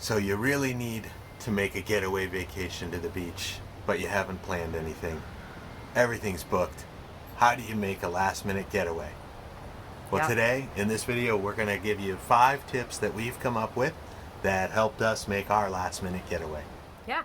So you really need to make a getaway vacation to the beach, but you haven't planned anything. Everything's booked. How do you make a last minute getaway? Well, today in this video, we're going to give you 5 tips that we've come up with that helped us make our last minute getaway. Yeah.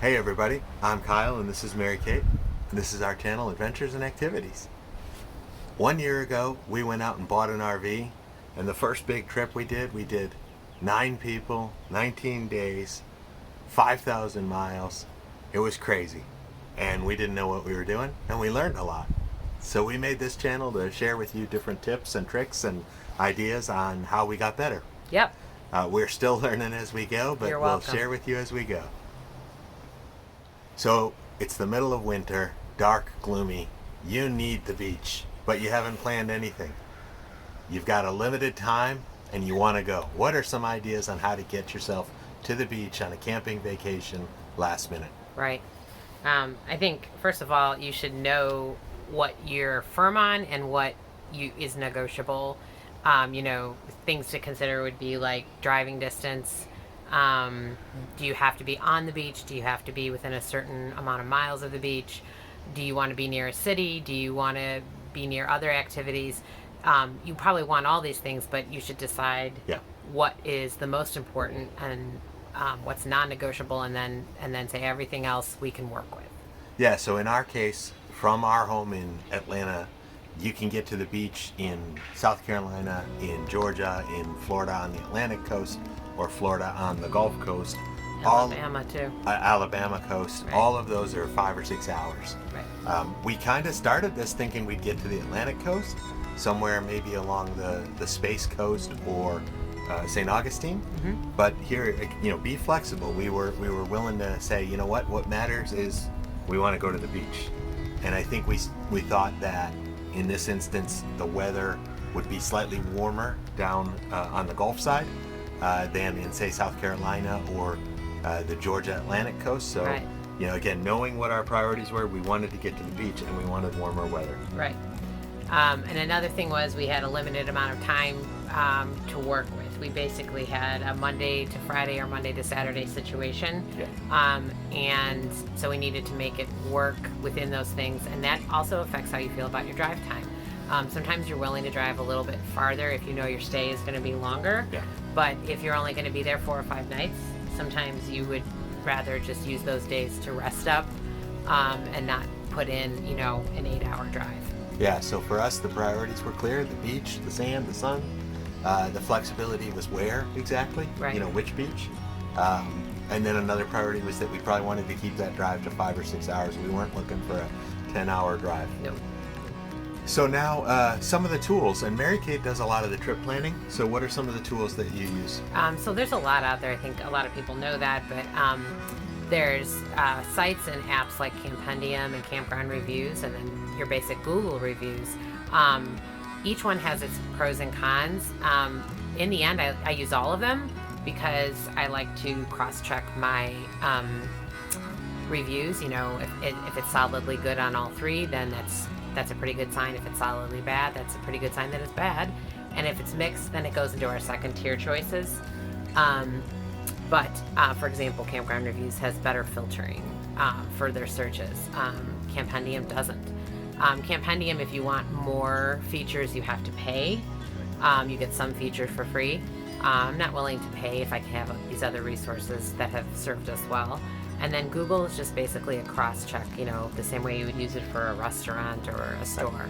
Hey everybody, I'm Kyle and this is Mary Kate, and this is our channel, Adventures and Activities. 1 year ago, we went out and bought an RV, and the first big trip we did 9 people, 19 days, 5,000 miles. It was crazy, and we didn't know what we were doing, and we learned a lot. So we made this channel to share with you different tips and tricks and ideas on how we got better. Yep. We're still learning as we go, but we'll share with you as we go. So it's the middle of winter, dark, gloomy. You need the beach, but you haven't planned anything. You've got a limited time and you want to go. What are some ideas on how to get yourself to the beach on a camping vacation last minute? Right. I think, first of all, you should know what you're firm on and what is negotiable. Things to consider would be like driving distance. Do you have to be on the beach? Do you have to be within a certain amount of miles of the beach? Do you want to be near a city? Do you want to be near other activities? You probably want all these things, but you should decide what is the most important and what's non-negotiable, and then say everything else we can work with. Yeah, so in our case, from our home in Atlanta, you can get to the beach in South Carolina, in Georgia, in Florida on the Atlantic coast, or Florida on the Gulf Coast. Alabama too. Alabama coast. Right. All of those are 5 or 6 hours. Right. We kind of started this thinking we'd get to the Atlantic coast, somewhere maybe along the Space Coast or St. Augustine. Mm-hmm. But here, be flexible. We were willing to say, you know what matters is we want to go to the beach. And I think we thought that in this instance, the weather would be slightly warmer down on the Gulf side than in, say, South Carolina or the Georgia Atlantic coast. So, right. Again, knowing what our priorities were, we wanted to get to the beach and we wanted warmer weather. Right. And another thing was we had a limited amount of time to work with. We basically had a Monday to Friday or Monday to Saturday situation. Yeah. And so we needed to make it work within those things. And that also affects how you feel about your drive time. Sometimes you're willing to drive a little bit farther if you know your stay is going to be longer. Yeah. But if you're only going to be there 4 or 5 nights, sometimes you would rather just use those days to rest up and not put in, an 8-hour drive. Yeah, so for us, the priorities were clear: the beach, the sand, the sun. The flexibility was where exactly, right. Which beach. And then another priority was that we probably wanted to keep that drive to 5 or 6 hours. We weren't looking for a 10-hour drive. Nope. So now some of the tools, and Mary Kate does a lot of the trip planning. So what are some of the tools that you use? So there's a lot out there. I think a lot of people know that, but there's sites and apps like Campendium and Campground Reviews, and then your basic Google reviews. Each one has its pros and cons. In the end, I use all of them because I like to cross-check my reviews. If it's solidly good on all 3, then that's a pretty good sign. If it's solidly bad, that's a pretty good sign that it's bad. And if it's mixed, then it goes into our second tier choices. But for example, Campground Reviews has better filtering for their searches. Campendium doesn't. Campendium, if you want more features, you have to pay. You get some features for free. I'm not willing to pay if I can have these other resources that have served us well. And then Google is just basically a cross-check, the same way you would use it for a restaurant or a store.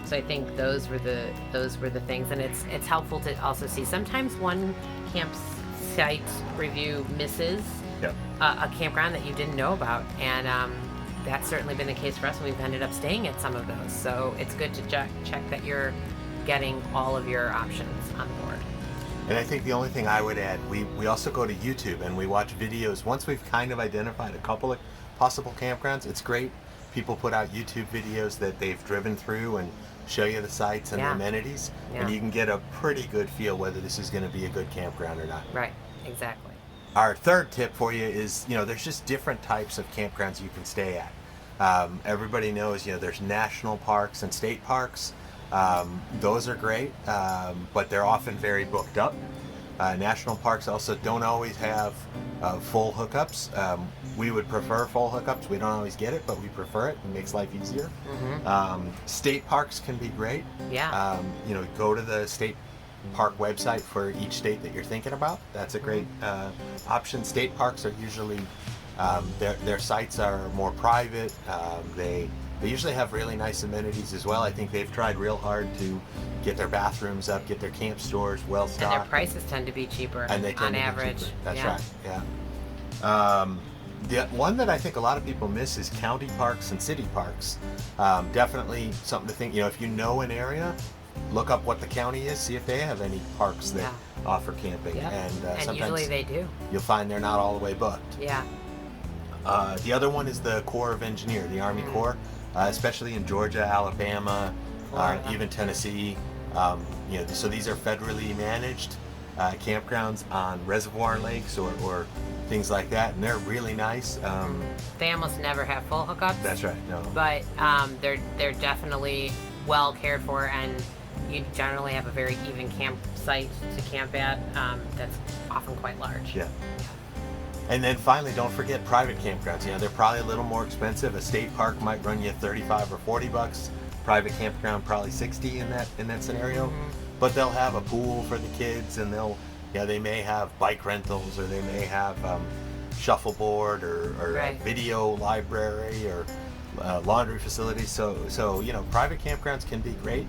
So I think those were the things, and it's helpful to also see sometimes one campsite review misses a campground that you didn't know about, and that's certainly been the case for us, and we've ended up staying at some of those. So it's good to check that you're getting all of your options on board. And I think the only thing I would add, we also go to YouTube and we watch videos. Once we've kind of identified a couple of possible campgrounds, it's great. People put out YouTube videos that they've driven through and show you the sites and the amenities, and you can get a pretty good feel whether this is going to be a good campground or not. Right, exactly. Our third tip for you is, there's just different types of campgrounds you can stay at. Everybody knows, there's national parks and state parks. Those are great, but they're often very booked up. National parks also don't always have full hookups. We would prefer full hookups. We don't always get it, but we prefer it. It makes life easier. State parks can be great. Yeah. Go to the state park website for each state that you're thinking about. That's a great option. State parks are usually, their sites are more private. They usually have really nice amenities as well. I think they've tried real hard to get their bathrooms up, get their camp stores well stocked. And their prices tend to be cheaper and they tend on to be average. cheaper. That's right, yeah. The one that I think a lot of people miss is county parks and city parks. Definitely something to think, if you know an area, look up what the county is, see if they have any parks that offer camping. Yep. And sometimes usually they do. You'll find they're not all the way booked. Yeah. The other one is the Corps of Engineers, the Army Corps, especially in Georgia, Alabama, even Tennessee. So these are federally managed campgrounds on reservoir lakes or things like that, and they're really nice. They almost never have full hookups. That's right. No. But they're definitely well cared for, and you generally have a very even campsite to camp at. That's often quite large. Yeah. And then finally, don't forget private campgrounds. They're probably a little more expensive. A state park might run you $35 or $40. Private campground probably $60 in that scenario. But they'll have a pool for the kids, and they may have bike rentals, or they may have shuffleboard or video library or laundry facilities. So private campgrounds can be great,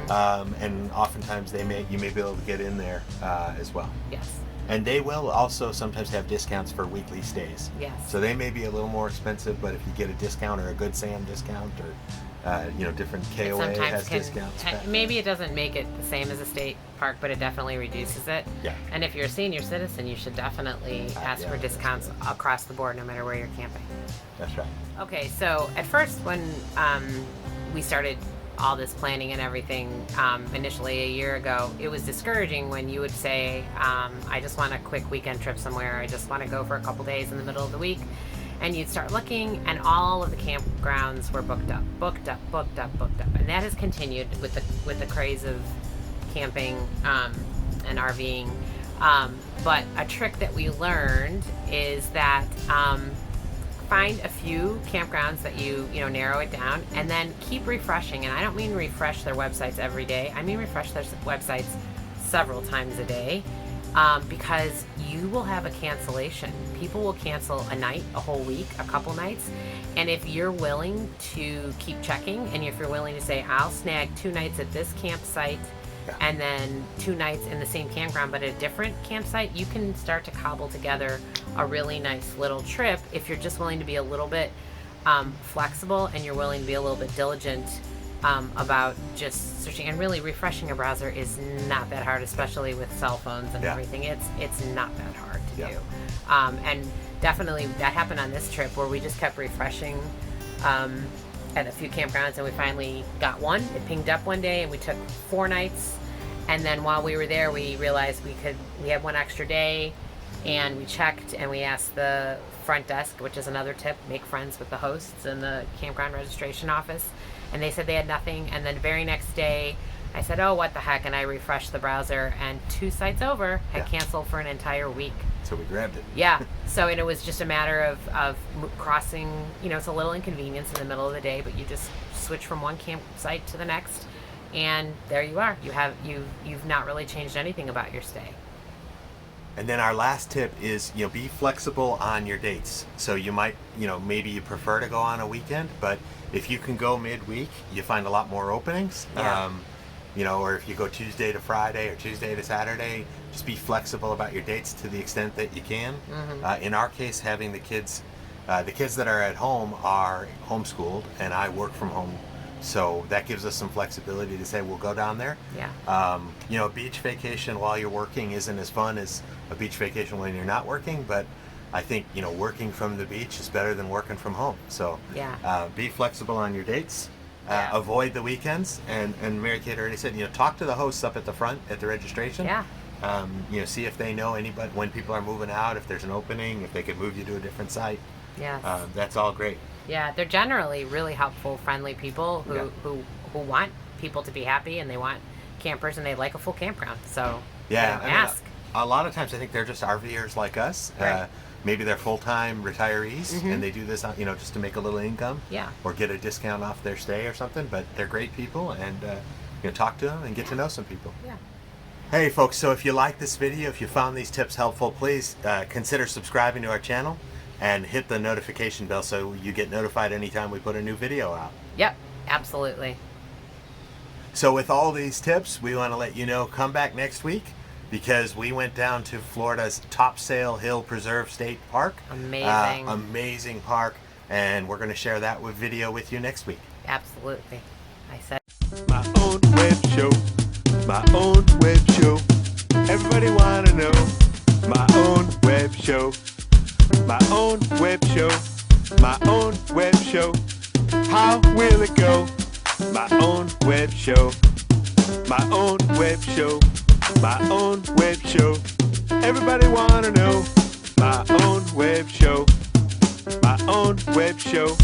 and oftentimes you may be able to get in there as well. Yes. And they will also sometimes have discounts for weekly stays. Yes. So they may be a little more expensive, but if you get a discount or a Good Sam discount or different KOA has discounts. Maybe it doesn't make it the same as a state park, but it definitely reduces it. Yeah. And if you're a senior citizen, you should definitely ask for discounts across the board, no matter where you're camping. That's right. Okay, so at first when we started all this planning and everything initially a year ago, it was discouraging when you would say, I just want a quick weekend trip somewhere. I just want to go for a couple days in the middle of the week. And you'd start looking, and all of the campgrounds were booked up. And that has continued with the craze of camping and RVing. But a trick that we learned is that find a few campgrounds that you narrow it down, and then keep refreshing. And I don't mean refresh their websites every day. I mean refresh their websites several times a day, because you will have a cancellation. People will cancel a night, a whole week, a couple nights. And if you're willing to keep checking, and if you're willing to say, I'll snag 2 nights at this campsite, and then 2 nights in the same campground but at a different campsite, you can start to cobble together a really nice little trip if you're just willing to be a little bit flexible, and you're willing to be a little bit diligent about just searching. And really, refreshing a browser is not that hard, especially with cell phones and everything. It's not that hard to do. And definitely that happened on this trip, where we just kept refreshing at a few campgrounds, and we finally got one. It pinged up one day, and we took 4 nights. And then while we were there, we realized we had 1 extra day, and we checked, and we asked the front desk, which is another tip, make friends with the hosts in the campground registration office. And they said they had nothing. And then the very next day, I said, oh, what the heck? And I refreshed the browser, and 2 sites over had canceled for an entire week. So we grabbed it. Yeah. So, and it was just a matter of crossing, it's a little inconvenience in the middle of the day, but you just switch from one campsite to the next, and there you are. You've not really changed anything about your stay. And then our last tip is, be flexible on your dates. So you might, maybe you prefer to go on a weekend, but if you can go midweek, you find a lot more openings. Yeah. Or if you go Tuesday to Friday or Tuesday to Saturday, just be flexible about your dates to the extent that you can. In our case, having the kids that are at home are homeschooled, and I work from home So that gives us some flexibility to say we'll go down there. Yeah. You know, a beach vacation while you're working isn't as fun as a beach vacation when you're not working, but I think, you know, working from the beach is better than working from home. So Yeah. be flexible on your dates. Yeah. Avoid the weekends. And Mary Kate already said, you know, talk to the hosts up at the front at the registration. Yeah. You know, see if they know anybody, when people are moving out, if there's an opening, if they could move you to a different site. Yes. That's all great. Yeah, they're generally really helpful, friendly people who want people to be happy, and they want campers, and they like a full campground. So Yeah, I mean, ask. a lot of times I think they're just RVers like us. Right. Maybe they're full-time retirees, and they do this, you know, just to make a little income. Yeah. Or get a discount off their stay or something. But they're great people, and you know, talk to them and get to know some people. Yeah. Hey folks, so if you like this video, if you found these tips helpful, please consider subscribing to our channel and hit the notification bell so you get notified anytime we put a new video out. Yep. Absolutely. So with all these tips, we want to let you know, come back next week, because we went down to Florida's Topsail Hill Preserve State Park. Amazing. Amazing park, and we're going to share that with video with you next week. Absolutely. I said. My own web show, my own web show. Everybody wanna know my own web show, my own web show, my own web show. How will it go? My own web show, my own web show, my own web show. Everybody wanna know my own web show, my own web show.